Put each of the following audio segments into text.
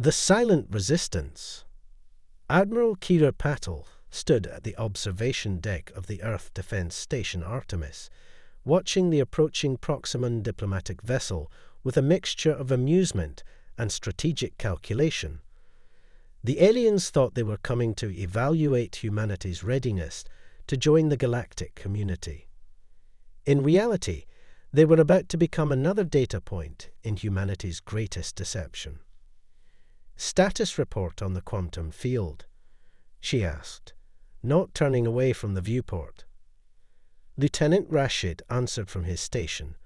The silent resistance. Admiral Kira Patel stood at the observation deck of the Earth Defense Station Artemis, watching the approaching Proximum diplomatic vessel with a mixture of amusement and strategic calculation. The aliens thought they were coming to evaluate humanity's readiness to join the galactic community. In reality, they were about to become another data point in humanity's greatest deception. "Status report on the quantum field," she asked, not turning away from the viewport. Lieutenant Rashid answered from his station,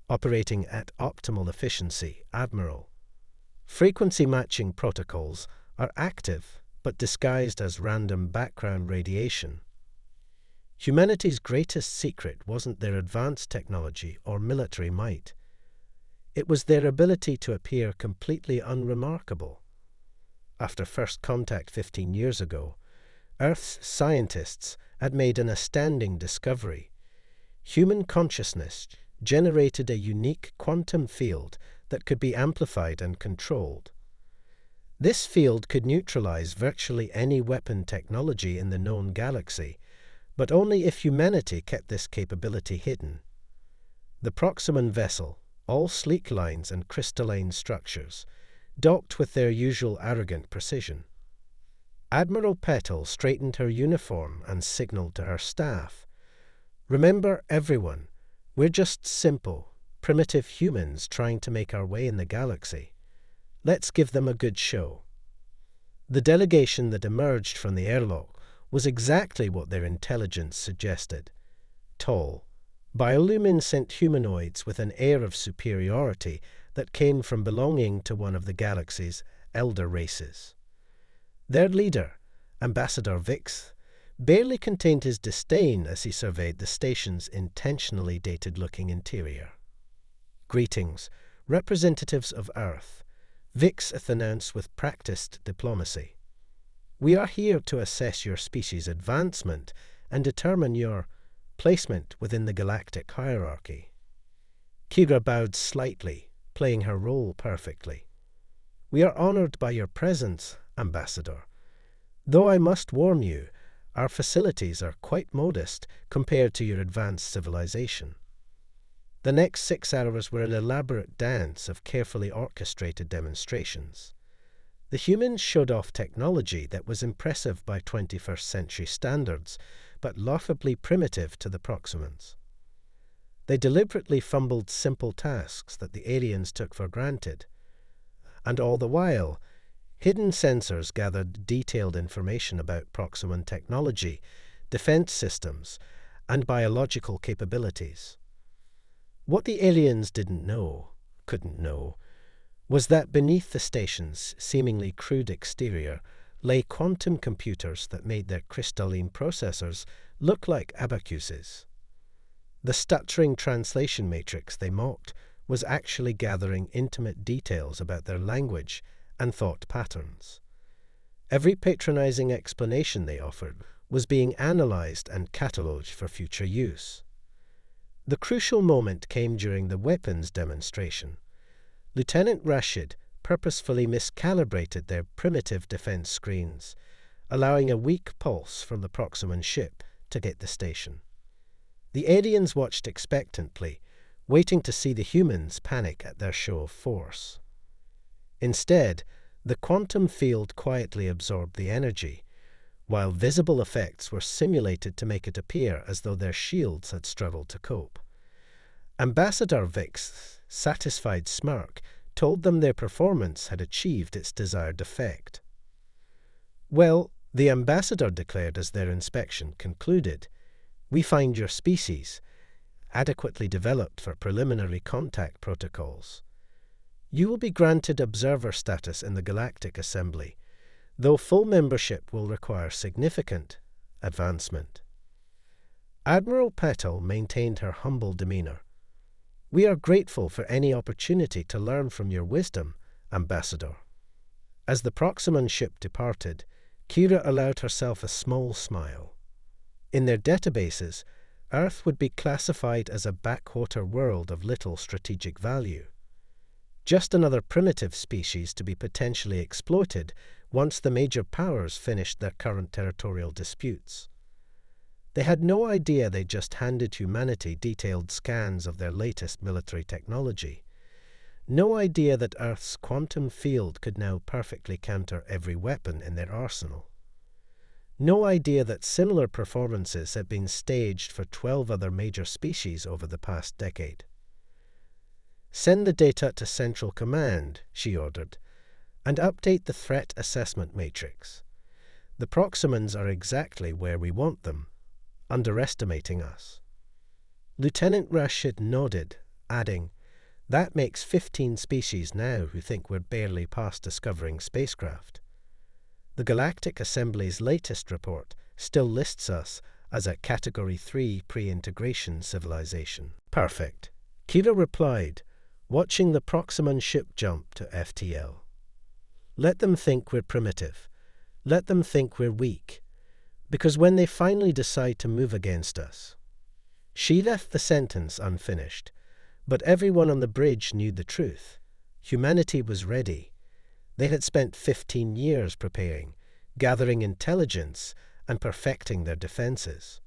operating at optimal efficiency, Admiral. Frequency matching protocols are active but disguised as random background radiation. Humanity's greatest secret wasn't their advanced technology or military might. It was their ability to appear completely unremarkable. After first contact 15 years ago, Earth's scientists had made an astounding discovery. Human consciousness generated a unique quantum field that could be amplified and controlled. This field could neutralize virtually any weapon technology in the known galaxy, but only if humanity kept this capability hidden. The Proximum vessel, all sleek lines and crystalline structures, docked with their usual arrogant precision. Admiral Petal straightened her uniform and signaled to her staff. "Remember, everyone, we're just simple, primitive humans trying to make our way in the galaxy. Let's give them a good show." The delegation that emerged from the airlock was exactly what their intelligence suggested. Tall, bioluminescent humanoids with an air of superiority that came from belonging to one of the galaxy's elder races. Their leader, Ambassador Vix, barely contained his disdain as he surveyed the station's intentionally dated-looking interior. "Greetings, representatives of Earth," Vix announced with practiced diplomacy. "We are here to assess your species' advancement and determine your placement within the galactic hierarchy." Kira bowed slightly, playing her role perfectly. "We are honored by your presence, Ambassador. Though I must warn you, our facilities are quite modest compared to your advanced civilization." The next 6 hours were an elaborate dance of carefully orchestrated demonstrations. The humans showed off technology that was impressive by 21st century standards, but laughably primitive to the Proximans. They deliberately fumbled simple tasks that the aliens took for granted. And all the while, hidden sensors gathered detailed information about Proximan technology, defense systems, and biological capabilities. What the aliens couldn't know, was that beneath the station's seemingly crude exterior lay quantum computers that made their crystalline processors look like abacuses. The stuttering translation matrix they mocked was actually gathering intimate details about their language and thought patterns. Every patronizing explanation they offered was being analyzed and catalogued for future use. The crucial moment came during the weapons demonstration. Lieutenant Rashid purposefully miscalibrated their primitive defense screens, allowing a weak pulse from the Proximan ship to get the station. The aliens watched expectantly, waiting to see the humans panic at their show of force. Instead, the quantum field quietly absorbed the energy, while visible effects were simulated to make it appear as though their shields had struggled to cope. Ambassador Vic's satisfied smirk told them their performance had achieved its desired effect. "Well," the ambassador declared as their inspection concluded, "we find your species adequately developed for preliminary contact protocols. You will be granted observer status in the Galactic Assembly, though full membership will require significant advancement." Admiral Petal maintained her humble demeanor. "We are grateful for any opportunity to learn from your wisdom, Ambassador." As the Proximan ship departed, Kira allowed herself a small smile. In their databases, Earth would be classified as a backwater world of little strategic value. Just another primitive species to be potentially exploited once the major powers finished their current territorial disputes. They had no idea they just handed humanity detailed scans of their latest military technology. No idea that Earth's quantum field could now perfectly counter every weapon in their arsenal. No idea that similar performances had been staged for 12 other major species over the past decade. "Send the data to Central Command," she ordered, "and update the threat assessment matrix. The Proximans are exactly where we want them, underestimating us." Lieutenant Rashid nodded, adding, "That makes 15 species now who think we're barely past discovering spacecraft. The Galactic Assembly's latest report still lists us as a Category 3 pre-integration civilization." "Perfect," Kira replied, watching the Proximan ship jump to FTL. "Let them think we're primitive. Let them think we're weak. Because when they finally decide to move against us..." She left the sentence unfinished, but everyone on the bridge knew the truth. Humanity was ready. They had spent 15 years preparing, gathering intelligence, and perfecting their defenses.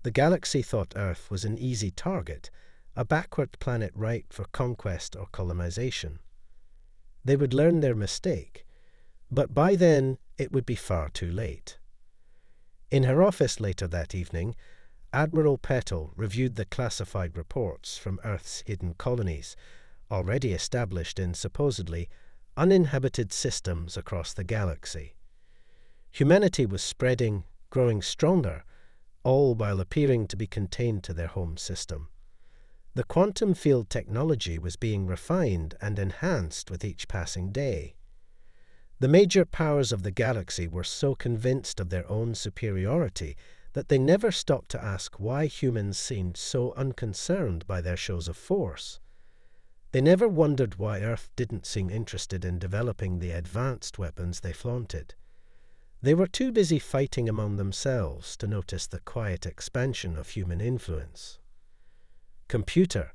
The galaxy thought Earth was an easy target, a backward planet ripe for conquest or colonization. They would learn their mistake, but by then it would be far too late. In her office later that evening, Admiral Petel reviewed the classified reports from Earth's hidden colonies, already established in supposedly uninhabited systems across the galaxy. Humanity was spreading, growing stronger, all while appearing to be contained to their home system. The quantum field technology was being refined and enhanced with each passing day. The major powers of the galaxy were so convinced of their own superiority that they never stopped to ask why humans seemed so unconcerned by their shows of force. They never wondered why Earth didn't seem interested in developing the advanced weapons they flaunted. They were too busy fighting among themselves to notice the quiet expansion of human influence. "Computer,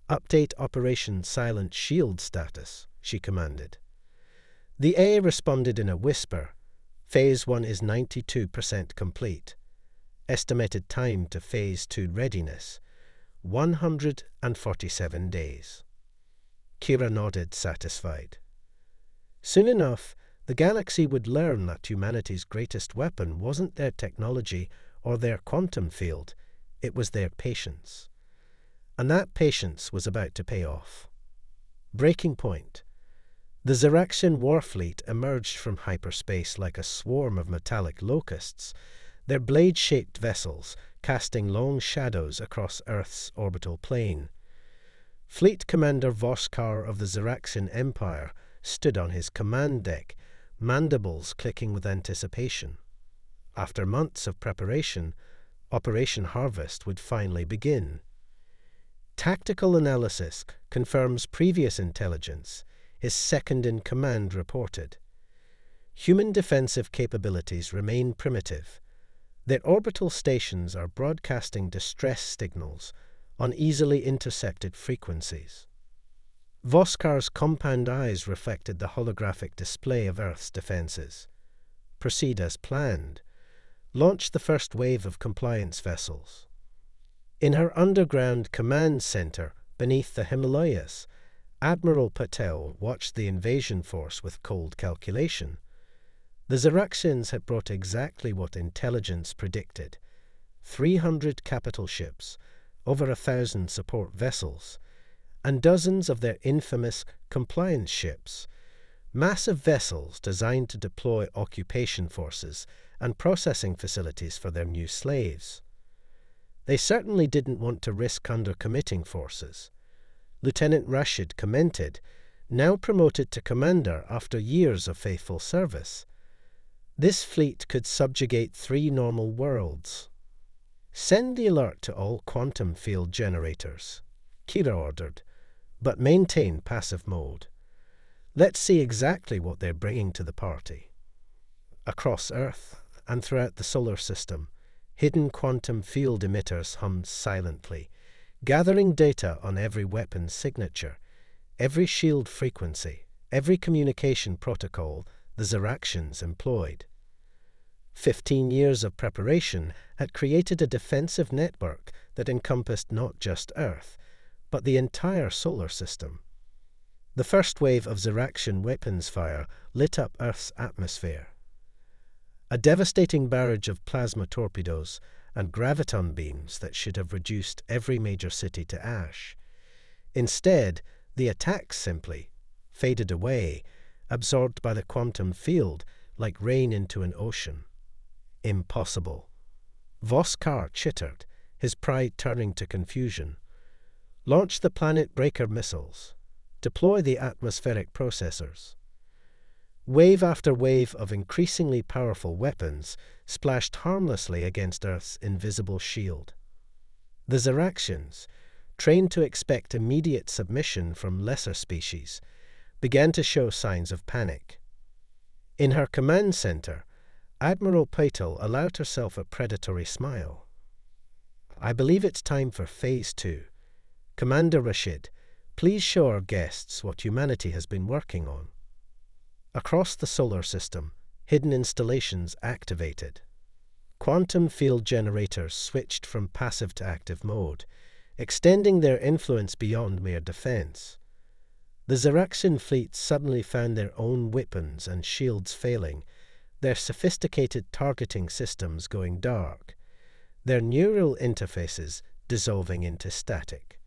update Operation Silent Shield status," she commanded. The A responded in a whisper. "Phase 1 is 92% complete. Estimated time to Phase 2 readiness, 147 days. Kira nodded, satisfied. Soon enough, the galaxy would learn that humanity's greatest weapon wasn't their technology or their quantum field, it was their patience. And that patience was about to pay off. Breaking point. The Zeraxian war fleet emerged from hyperspace like a swarm of metallic locusts, their blade-shaped vessels casting long shadows across Earth's orbital plane. Fleet Commander Voskar of the Zeraxian Empire stood on his command deck, mandibles clicking with anticipation. After months of preparation, Operation Harvest would finally begin. Tactical analysis confirms previous intelligence, his second-in-command reported. Human defensive capabilities remain primitive. Their orbital stations are broadcasting distress signals on easily intercepted frequencies. Voskar's compound eyes reflected the holographic display of Earth's defenses. Proceed as planned. Launch the first wave of compliance vessels. In her underground command center beneath the Himalayas, Admiral Patel watched the invasion force with cold calculation. The Zeraxians had brought exactly what intelligence predicted. 300 capital ships, over 1,000 support vessels, and dozens of their infamous compliance ships, massive vessels designed to deploy occupation forces and processing facilities for their new slaves. They certainly didn't want to risk undercommitting forces. Lieutenant Rashid commented, now promoted to commander after years of faithful service. This fleet could subjugate 3 normal worlds. Send the alert to all quantum field generators, Kira ordered, but maintain passive mode. Let's see exactly what they're bringing to the party. Across Earth and throughout the solar system, hidden quantum field emitters hummed silently, gathering data on every weapon's signature, every shield frequency, every communication protocol the Ziraxians employed. 15 years of preparation had created a defensive network that encompassed not just Earth, but the entire solar system. The first wave of Ziraxian weapons fire lit up Earth's atmosphere. A devastating barrage of plasma torpedoes and graviton beams that should have reduced every major city to ash. Instead, the attacks simply faded away, absorbed by the quantum field like rain into an ocean. Impossible. Voskar chittered, his pride turning to confusion. Launch the planet breaker missiles. Deploy the atmospheric processors. Wave after wave of increasingly powerful weapons splashed harmlessly against Earth's invisible shield. The Ziraxians, trained to expect immediate submission from lesser species, began to show signs of panic. In her command center, Admiral Patel allowed herself a predatory smile. "I believe it's time for Phase 2. Commander Rashid, please show our guests what humanity has been working on." Across the solar system, hidden installations activated. Quantum field generators switched from passive to active mode, extending their influence beyond mere defense. The Ziraxian fleet suddenly found their own weapons and shields failing, their sophisticated targeting systems going dark, their neural interfaces dissolving into static.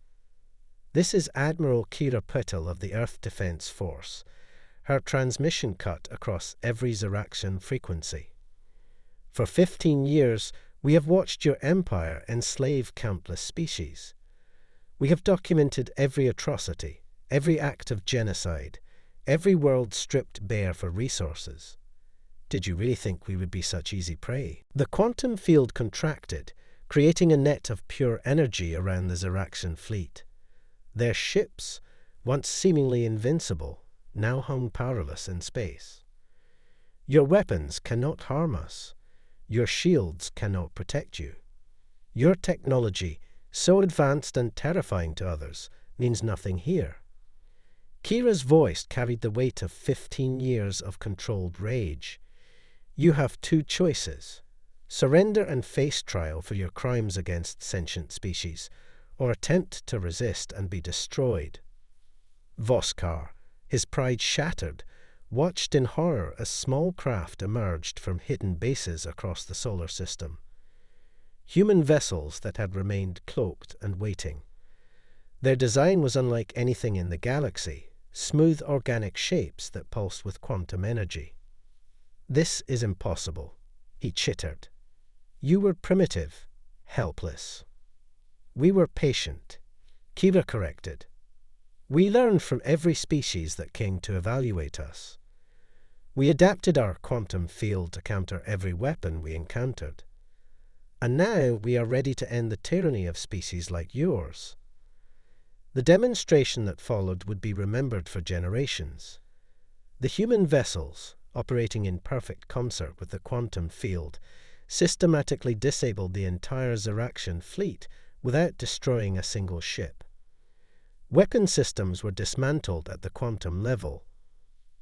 This is Admiral Kira Patel of the Earth Defense Force, her transmission cut across every Ziraxian frequency. "For 15 years, we have watched your empire enslave countless species. We have documented every atrocity, every act of genocide, every world stripped bare for resources. Did you really think we would be such easy prey?" The quantum field contracted, creating a net of pure energy around the Ziraxian fleet. Their ships, once seemingly invincible, now hung powerless in space. "Your weapons cannot harm us. Your shields cannot protect you. Your technology, so advanced and terrifying to others, means nothing here." Kira's voice carried the weight of 15 years of controlled rage. "You have two choices. Surrender and face trial for your crimes against sentient species, or attempt to resist and be destroyed." Voskar, his pride shattered, watched in horror as small craft emerged from hidden bases across the solar system. Human vessels that had remained cloaked and waiting. Their design was unlike anything in the galaxy, smooth organic shapes that pulsed with quantum energy. "This is impossible," he chittered. "You were primitive, helpless." "We were patient," Kira corrected. "We learned from every species that came to evaluate us. We adapted our quantum field to counter every weapon we encountered. And now we are ready to end the tyranny of species like yours." The demonstration that followed would be remembered for generations. The human vessels, operating in perfect concert with the quantum field, systematically disabled the entire Ziraxian fleet without destroying a single ship. Weapon systems were dismantled at the quantum level.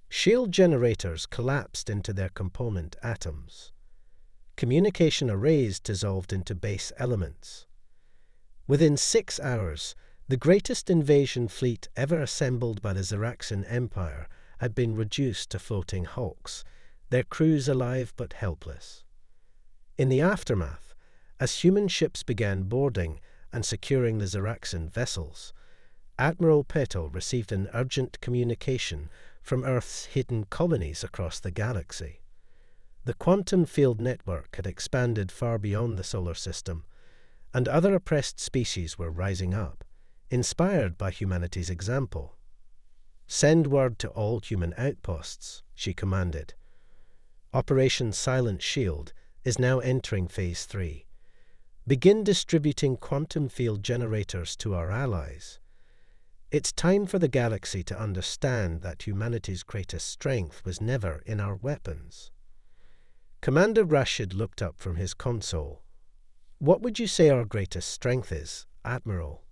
Shield generators collapsed into their component atoms. Communication arrays dissolved into base elements. Within 6 hours, the greatest invasion fleet ever assembled by the Ziraxian Empire had been reduced to floating hulks, their crews alive but helpless. In the aftermath, as human ships began boarding and securing the Ziraxian vessels, Admiral Patel received an urgent communication from Earth's hidden colonies across the galaxy. The quantum field network had expanded far beyond the solar system, and other oppressed species were rising up, inspired by humanity's example. "Send word to all human outposts," she commanded. "Operation Silent Shield is now entering Phase 3. Begin distributing quantum field generators to our allies. It's time for the galaxy to understand that humanity's greatest strength was never in our weapons." Commander Rashid looked up from his console. "What would you say our greatest strength is, Admiral?"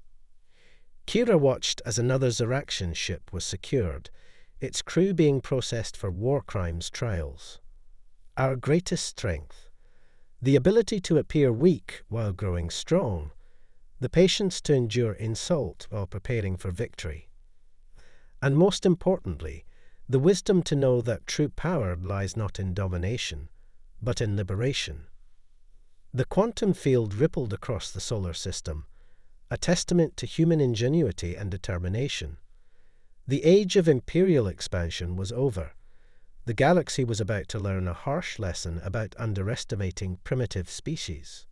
Kira watched as another Zeraxian ship was secured, its crew being processed for war crimes trials. Our greatest strength. The ability to appear weak while growing strong. The patience to endure insult while preparing for victory. And most importantly, the wisdom to know that true power lies not in domination, but in liberation. The quantum field rippled across the solar system, a testament to human ingenuity and determination. The age of imperial expansion was over. The galaxy was about to learn a harsh lesson about underestimating primitive species.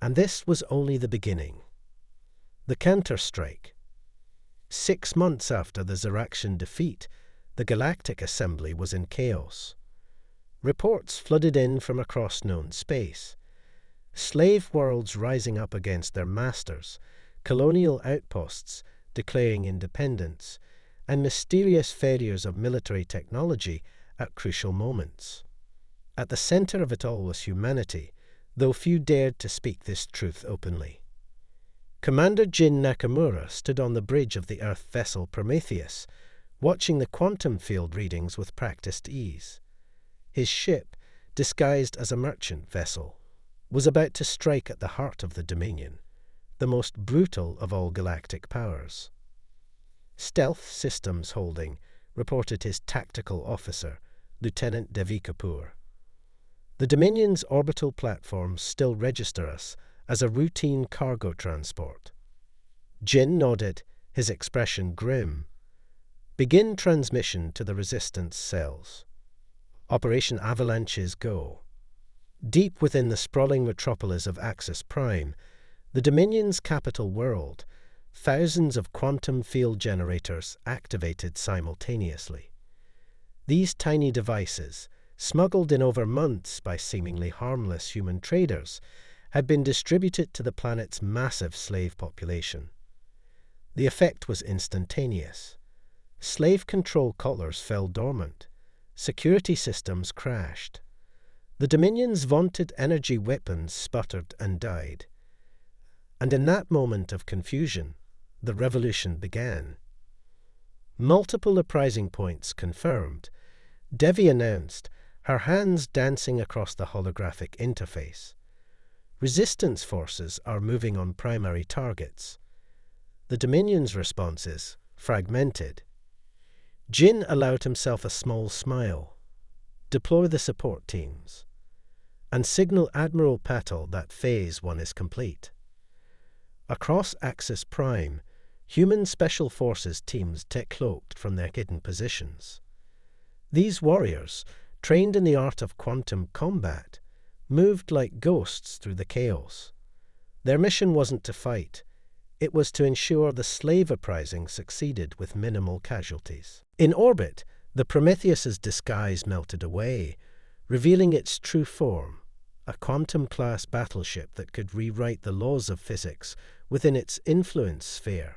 And this was only the beginning. The counter-strike. 6 months after the Zeraxian defeat, the Galactic Assembly was in chaos. Reports flooded in from across known space. Slave worlds rising up against their masters, colonial outposts declaring independence, and mysterious failures of military technology at crucial moments. At the center of it all was humanity, though few dared to speak this truth openly. Commander Jin Nakamura stood on the bridge of the Earth vessel Prometheus, watching the quantum field readings with practiced ease. His ship, disguised as a merchant vessel, was about to strike at the heart of the Dominion, the most brutal of all galactic powers. Stealth Systems Holding reported his tactical officer, Lieutenant Devi Kapoor. The Dominion's orbital platforms still register us as a routine cargo transport. Jin nodded, his expression grim. Begin transmission to the resistance cells. Operation Avalanches go. Deep within the sprawling metropolis of Axis Prime, the Dominion's capital world, thousands of quantum field generators activated simultaneously. These tiny devices, smuggled in over months by seemingly harmless human traders, had been distributed to the planet's massive slave population. The effect was instantaneous. Slave control collars fell dormant. Security systems crashed. The Dominion's vaunted energy weapons sputtered and died. And in that moment of confusion, the revolution began. Multiple uprising points confirmed. Devi announced, her hands dancing across the holographic interface. Resistance forces are moving on primary targets. The Dominion's responses fragmented. Jin allowed himself a small smile. Deploy the support teams. And signal Admiral Patel that Phase 1 is complete. Across Axis Prime, human special forces teams tech-cloaked from their hidden positions. These warriors, trained in the art of quantum combat, moved like ghosts through the chaos. Their mission wasn't to fight. It was to ensure the slave uprising succeeded with minimal casualties. In orbit, the Prometheus's disguise melted away, revealing its true form, a quantum-class battleship that could rewrite the laws of physics within its influence sphere.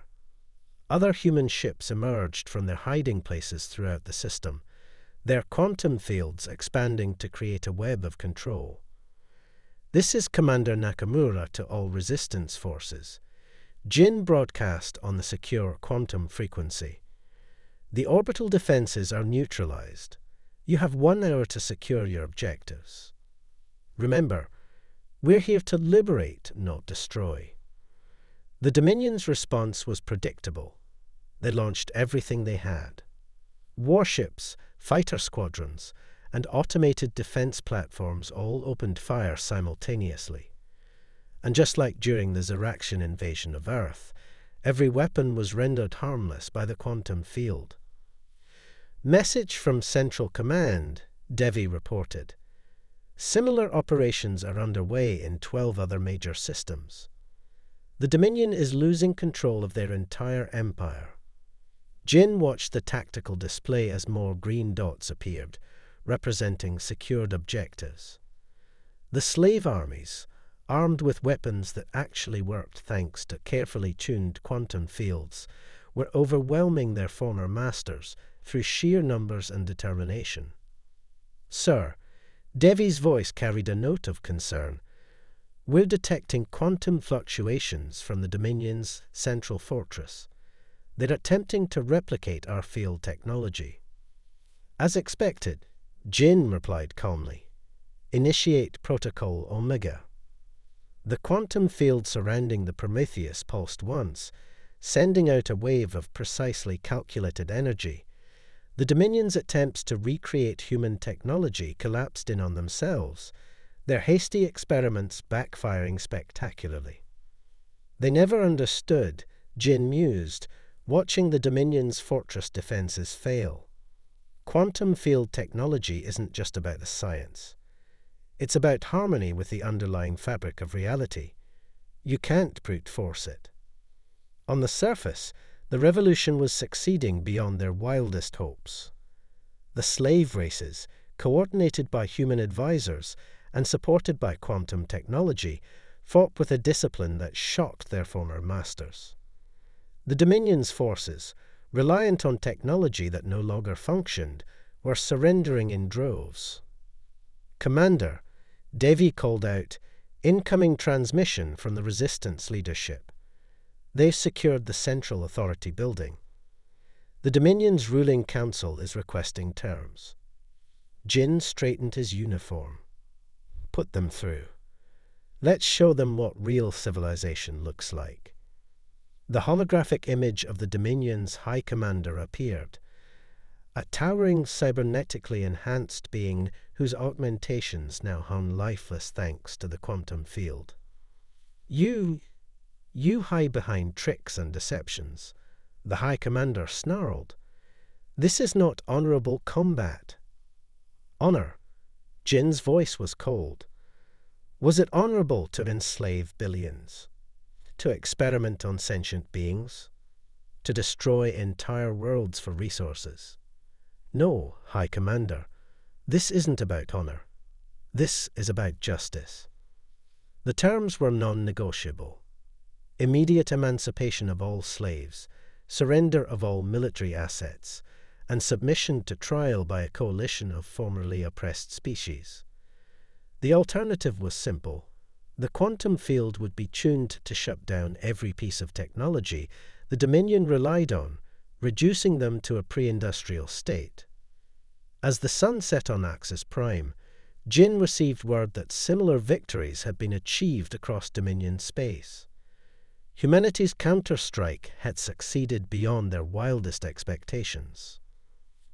Other human ships emerged from their hiding places throughout the system, their quantum fields expanding to create a web of control. This is Commander Nakamura to all resistance forces. Jin broadcast on the secure quantum frequency. The orbital defenses are neutralized. You have 1 hour to secure your objectives. Remember, we're here to liberate, not destroy. The Dominion's response was predictable. They launched everything they had. Warships, fighter squadrons, and automated defense platforms all opened fire simultaneously. And just like during the Zeraxian invasion of Earth, every weapon was rendered harmless by the quantum field. Message from Central Command, Devi reported. Similar operations are underway in 12 other major systems. The Dominion is losing control of their entire empire. Jin watched the tactical display as more green dots appeared, representing secured objectives. The slave armies, armed with weapons that actually worked thanks to carefully tuned quantum fields, were overwhelming their former masters through sheer numbers and determination. Sir, Devi's voice carried a note of concern. We're detecting quantum fluctuations from the Dominion's central fortress. They're attempting to replicate our field technology." "As expected," Jin replied calmly. "Initiate Protocol Omega." The quantum field surrounding the Prometheus pulsed once, sending out a wave of precisely calculated energy. The Dominion's attempts to recreate human technology collapsed in on themselves, their hasty experiments backfiring spectacularly. "They never understood," Jin mused, watching the Dominion's fortress defenses fail. "Quantum field technology isn't just about the science. It's about harmony with the underlying fabric of reality. You can't brute force it." On the surface, the revolution was succeeding beyond their wildest hopes. The slave races, coordinated by human advisors and supported by quantum technology, fought with a discipline that shocked their former masters. The Dominion's forces, reliant on technology that no longer functioned, were surrendering in droves. "Commander," Devi called out, "incoming transmission from the Resistance leadership. They've secured the Central Authority building. The Dominion's ruling council is requesting terms." Jin straightened his uniform. "Put them through. Let's show them what real civilization looks like." The holographic image of the Dominion's High Commander appeared, a towering cybernetically enhanced being whose augmentations now hung lifeless thanks to the quantum field. You hide behind tricks and deceptions," the High Commander snarled. "This is not honorable combat." "Honor?" Jin's voice was cold. "Was it honorable to enslave billions? To experiment on sentient beings? To destroy entire worlds for resources? No, High Commander, this isn't about honor. This is about justice." The terms were non-negotiable. Immediate emancipation of all slaves, surrender of all military assets, and submission to trial by a coalition of formerly oppressed species. The alternative was simple. The quantum field would be tuned to shut down every piece of technology the Dominion relied on, reducing them to a pre-industrial state. As the sun set on Axis Prime, Jin received word that similar victories had been achieved across Dominion space. Humanity's counter-strike had succeeded beyond their wildest expectations.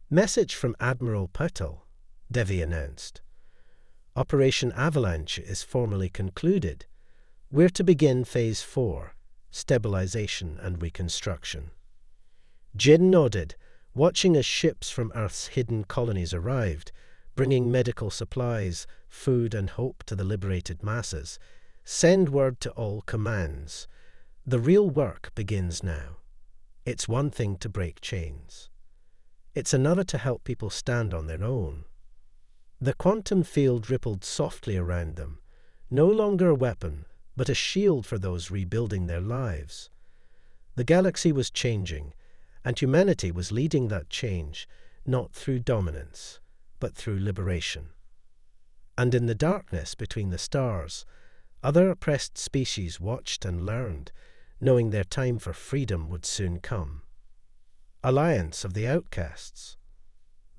"Message from Admiral Patel," Devi announced. "Operation Avalanche is formally concluded. We're to begin Phase 4, stabilization and reconstruction." Jin nodded, watching as ships from Earth's hidden colonies arrived, bringing medical supplies, food and hope to the liberated masses. "Send word to all commands. The real work begins now. It's one thing to break chains. It's another to help people stand on their own." The quantum field rippled softly around them, no longer a weapon, but a shield for those rebuilding their lives. The galaxy was changing, and humanity was leading that change, not through dominance, but through liberation. And in the darkness between the stars, other oppressed species watched and learned, knowing their time for freedom would soon come. Alliance of the Outcasts.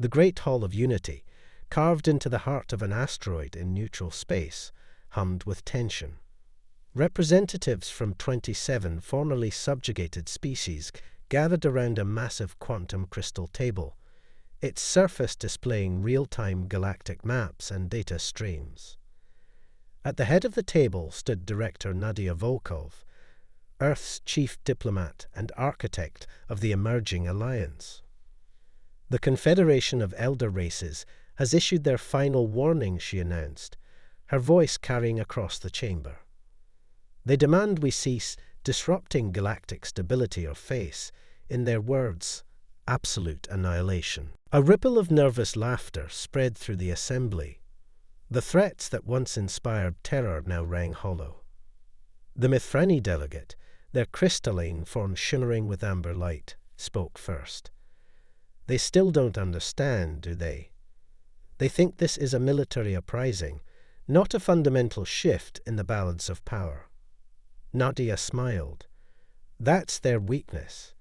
The Great Hall of Unity, carved into the heart of an asteroid in neutral space, hummed with tension. Representatives from 27 formerly subjugated species gathered around a massive quantum crystal table, its surface displaying real-time galactic maps and data streams. At the head of the table stood Director Nadia Volkov, Earth's chief diplomat and architect of the emerging alliance. "The Confederation of Elder Races has issued their final warning," she announced, her voice carrying across the chamber. "They demand we cease disrupting galactic stability or face, in their words, absolute annihilation." A ripple of nervous laughter spread through the assembly. The threats that once inspired terror now rang hollow. The Mithrani delegate, their crystalline form shimmering with amber light, spoke first. "They still don't understand, do they? They think this is a military uprising, not a fundamental shift in the balance of power. Nadia smiled. That's their weakness.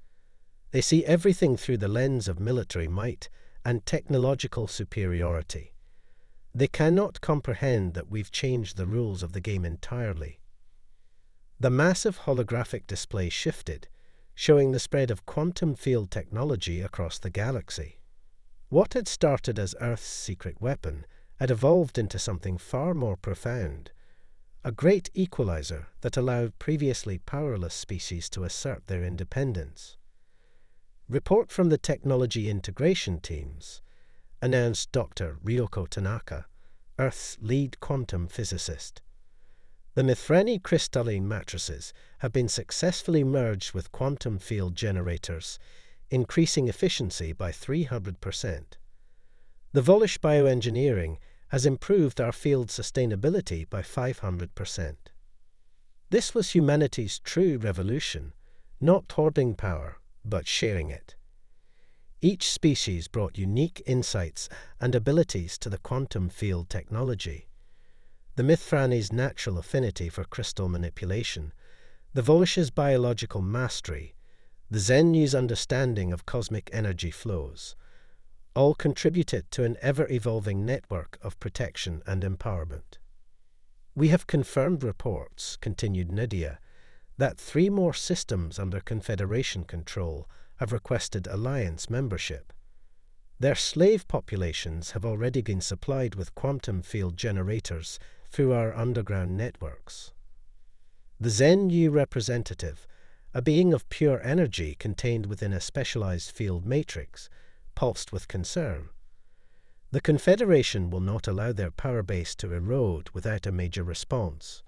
They see everything through the lens of military might and technological superiority. They cannot comprehend that we've changed the rules of the game entirely. The massive holographic display shifted, showing the spread of quantum field technology across the galaxy. What had started as Earth's secret weapon had evolved into something far more profound, a great equalizer that allowed previously powerless species to assert their independence. Report from the technology integration teams, announced Dr. Ryoko Tanaka, Earth's lead quantum physicist. The Mithrani crystalline matrices have been successfully merged with quantum field generators, increasing efficiency by 300%. The Volish bioengineering has improved our field sustainability by 500%. This was humanity's true revolution, not hoarding power, but sharing it. Each species brought unique insights and abilities to the quantum field technology. The Mithrani's natural affinity for crystal manipulation, the Volish's biological mastery, the Zenu's understanding of cosmic energy flows, all contributed to an ever-evolving network of protection and empowerment. We have confirmed reports, continued Nadia, that 3 more systems under Confederation control have requested alliance membership. Their slave populations have already been supplied with quantum field generators through our underground networks. The Zenu representative, a being of pure energy contained within a specialized field matrix, pulsed with concern. The Confederation will not allow their power base to erode without a major response.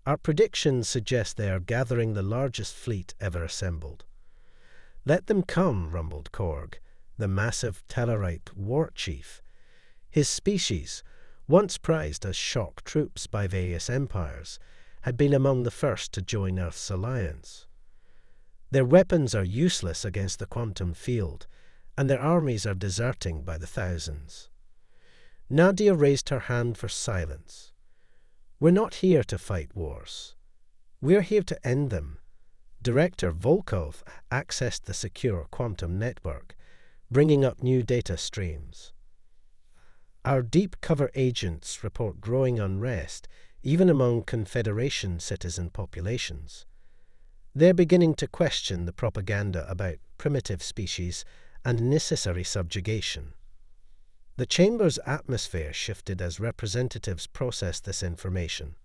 Our predictions suggest they are gathering the largest fleet ever assembled. Let them come, rumbled Korg, the massive Tellarite war chief. His species, once prized as shock troops by various empires, had been among the first to join Earth's alliance. Their weapons are useless against the quantum field, and their armies are deserting by the thousands. Nadia raised her hand for silence. We're not here to fight wars. We're here to end them. Director Volkov accessed the secure quantum network, bringing up new data streams. Our deep cover agents report growing unrest, even among Confederation citizen populations. They're beginning to question the propaganda about primitive species and necessary subjugation. The chamber's atmosphere shifted as representatives processed this information.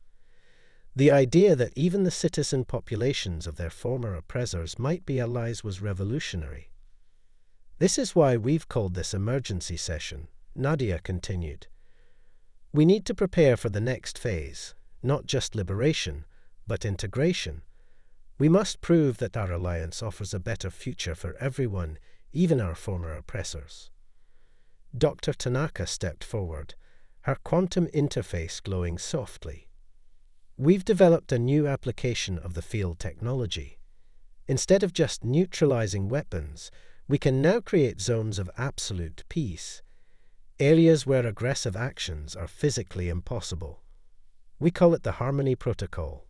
The idea that even the citizen populations of their former oppressors might be allies was revolutionary. This is why we've called this emergency session, Nadia continued. We need to prepare for the next phase, not just liberation, but integration. We must prove that our alliance offers a better future for everyone, even our former oppressors. Dr. Tanaka stepped forward, her quantum interface glowing softly. We've developed a new application of the field technology. Instead of just neutralizing weapons, we can now create zones of absolute peace, areas where aggressive actions are physically impossible. We call it the Harmony Protocol.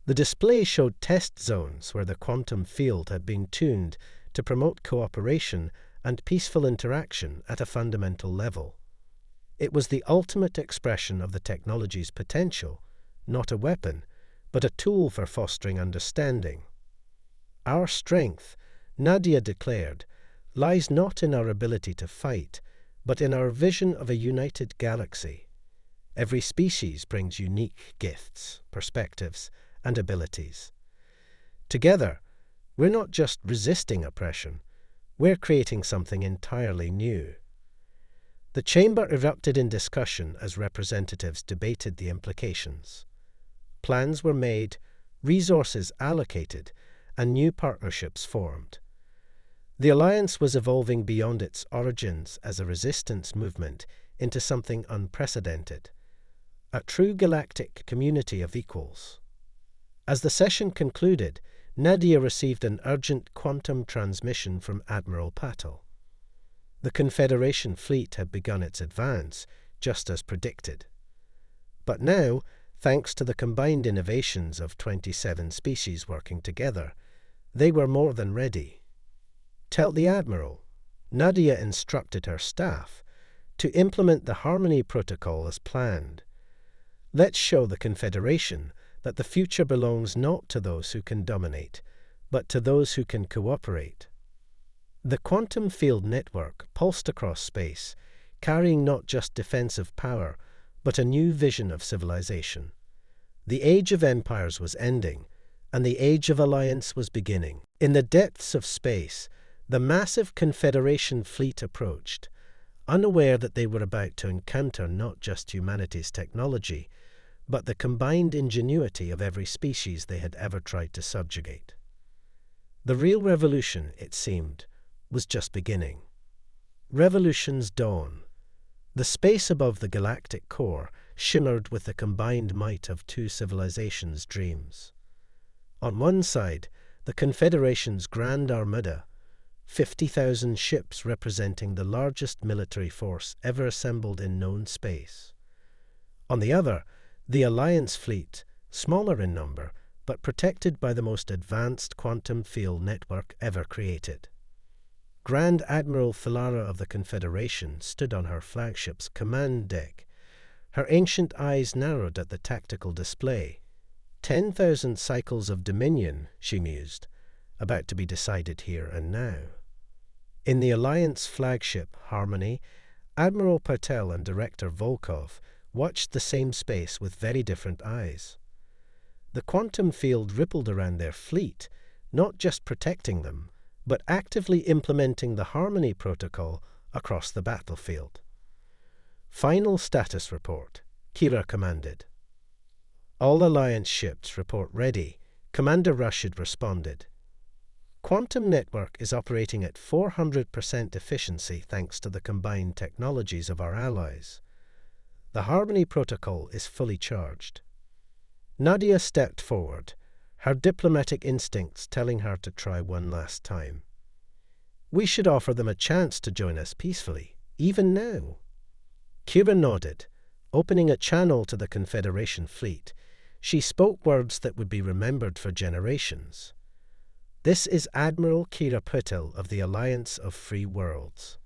The display showed test zones where the quantum field had been tuned to promote cooperation and peaceful interaction at a fundamental level. It was the ultimate expression of the technology's potential, not a weapon, but a tool for fostering understanding. Our strength, Nadia declared, lies not in our ability to fight, but in our vision of a united galaxy. Every species brings unique gifts, perspectives, and abilities. Together, we're not just resisting oppression, we're creating something entirely new. The chamber erupted in discussion as representatives debated the implications. Plans were made, resources allocated, and new partnerships formed. The alliance was evolving beyond its origins as a resistance movement into something unprecedented, a true galactic community of equals. As the session concluded, Nadia received an urgent quantum transmission from Admiral Patel. The Confederation fleet had begun its advance, just as predicted. But now, thanks to the combined innovations of 27 species working together, they were more than ready. Tell the Admiral, Nadia instructed her staff to implement the Harmony Protocol as planned. Let's show the Confederation that the future belongs not to those who can dominate, but to those who can cooperate. The quantum field network pulsed across space, carrying not just defensive power, but a new vision of civilization. The Age of Empires was ending, and the Age of Alliance was beginning. In the depths of space, the massive Confederation fleet approached, unaware that they were about to encounter not just humanity's technology, but the combined ingenuity of every species they had ever tried to subjugate. The real revolution, it seemed, was just beginning. Revolution's dawn. The space above the galactic core shimmered with the combined might of two civilizations' dreams. On one side, the Confederation's Grand Armada, 50,000 ships representing the largest military force ever assembled in known space. On the other, the Alliance fleet, smaller in number, but protected by the most advanced quantum field network ever created. Grand Admiral Thalara of the Confederation stood on her flagship's command deck. Her ancient eyes narrowed at the tactical display. 10,000 cycles of dominion, she mused, about to be decided here and now. In the Alliance flagship, Harmony, Admiral Patel and Director Volkov watched the same space with very different eyes. The quantum field rippled around their fleet, not just protecting them, but actively implementing the Harmony Protocol across the battlefield. Final status report, Kira commanded. All Alliance ships report ready, Commander Rashid responded. Quantum network is operating at 400% efficiency thanks to the combined technologies of our allies. The Harmony Protocol is fully charged. Nadia stepped forward, her diplomatic instincts telling her to try one last time. We should offer them a chance to join us peacefully, even now. Kira nodded, opening a channel to the Confederation fleet. She spoke words that would be remembered for generations. This is Admiral Kira Patel of the Alliance of Free Worlds.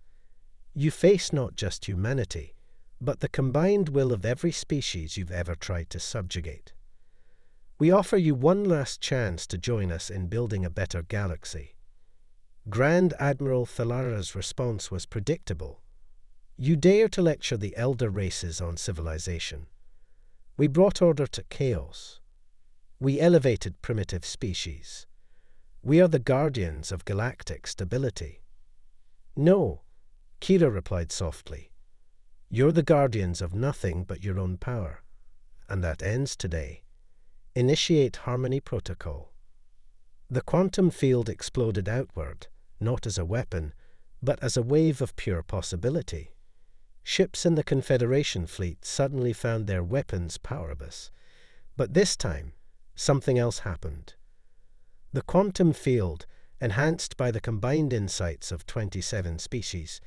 You face not just humanity, but the combined will of every species you've ever tried to subjugate. We offer you one last chance to join us in building a better galaxy. Grand Admiral Thalara's response was predictable. You dare to lecture the elder races on civilization. We brought order to chaos. We elevated primitive species. We are the guardians of galactic stability. No, Kira replied softly. You're the guardians of nothing but your own power. And that ends today. Initiate Harmony Protocol. The quantum field exploded outward, not as a weapon, but as a wave of pure possibility. Ships in the Confederation fleet suddenly found their weapons powerless. But this time, something else happened. The quantum field, enhanced by the combined insights of 27 species,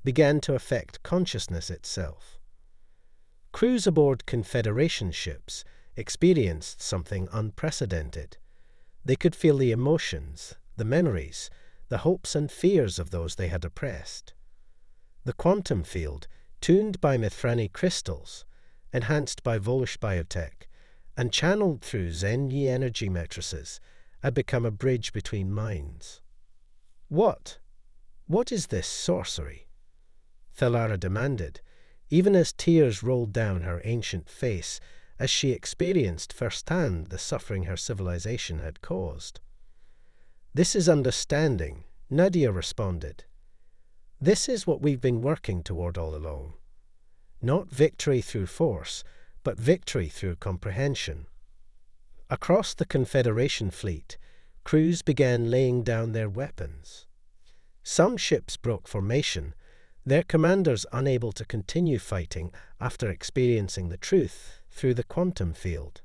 began to affect consciousness itself. Crews aboard Confederation ships experienced something unprecedented. They could feel the emotions, the memories, the hopes and fears of those they had oppressed. The quantum field, tuned by Mithrani crystals, enhanced by Volsh biotech, and channeled through Zen-Yi energy matrices, had become a bridge between minds. What is this sorcery? Thalara demanded, even as tears rolled down her ancient face as she experienced firsthand the suffering her civilization had caused. This is understanding, Nadia responded. This is what we've been working toward all along. Not victory through force, but victory through comprehension. Across the Confederation fleet, crews began laying down their weapons. Some ships broke formation, their commanders unable to continue fighting after experiencing the truth through the quantum field.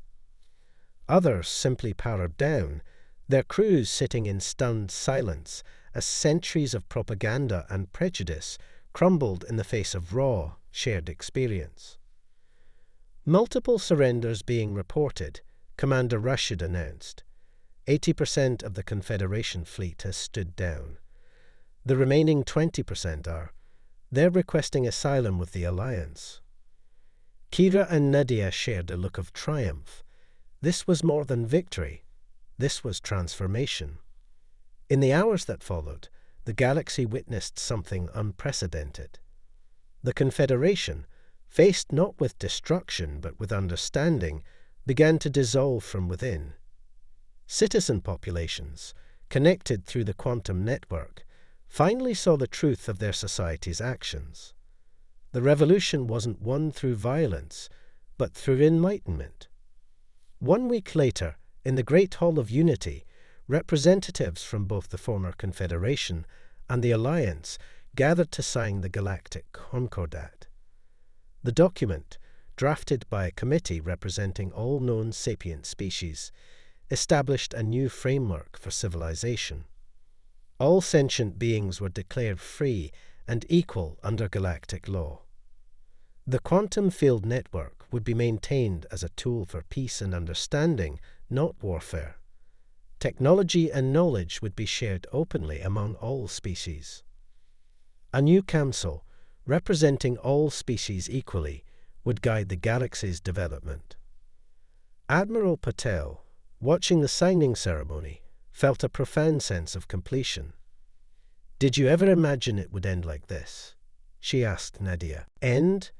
Others simply powered down, their crews sitting in stunned silence as centuries of propaganda and prejudice crumbled in the face of raw, shared experience. Multiple surrenders being reported, Commander Rashid announced. 80% of the Confederation fleet has stood down. The remaining 20% they're requesting asylum with the Alliance. Kira and Nadia shared a look of triumph. This was more than victory. This was transformation. In the hours that followed, the galaxy witnessed something unprecedented. The Confederation, faced not with destruction but with understanding, began to dissolve from within. Citizen populations, connected through the quantum network, finally saw the truth of their society's actions. The revolution wasn't won through violence, but through enlightenment. 1 week later, in the Great Hall of Unity, representatives from both the former Confederation and the Alliance gathered to sign the Galactic Concordat. The document, drafted by a committee representing all known sapient species, established a new framework for civilization. All sentient beings were declared free and equal under galactic law. The quantum field network would be maintained as a tool for peace and understanding, not warfare. Technology and knowledge would be shared openly among all species. A new council, representing all species equally, would guide the galaxy's development. Admiral Patel, watching the signing ceremony, felt a profound sense of completion. "Did you ever imagine it would end like this?" she asked Nadia. "End?"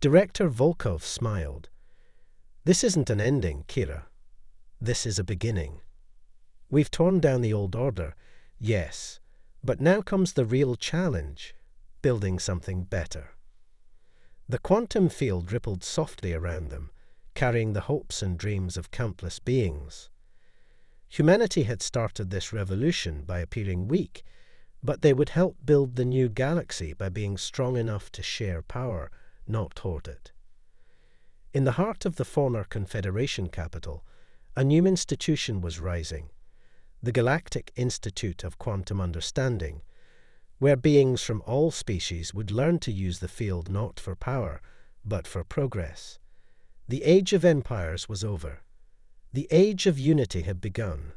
Director Volkov smiled. "This isn't an ending, Kira. This is a beginning. We've torn down the old order, yes, but now comes the real challenge, building something better." The quantum field rippled softly around them, carrying the hopes and dreams of countless beings. Humanity had started this revolution by appearing weak, but they would help build the new galaxy by being strong enough to share power, not hoard it. In the heart of the former Confederation capital, a new institution was rising, the Galactic Institute of Quantum Understanding, where beings from all species would learn to use the field not for power, but for progress. The age of empires was over. The age of unity had begun.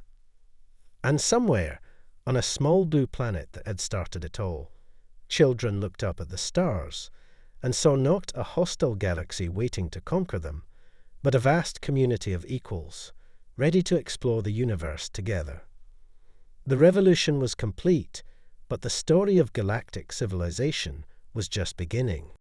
And somewhere, on a small blue planet that had started it all, children looked up at the stars and saw not a hostile galaxy waiting to conquer them, but a vast community of equals, ready to explore the universe together. The revolution was complete, but the story of galactic civilization was just beginning.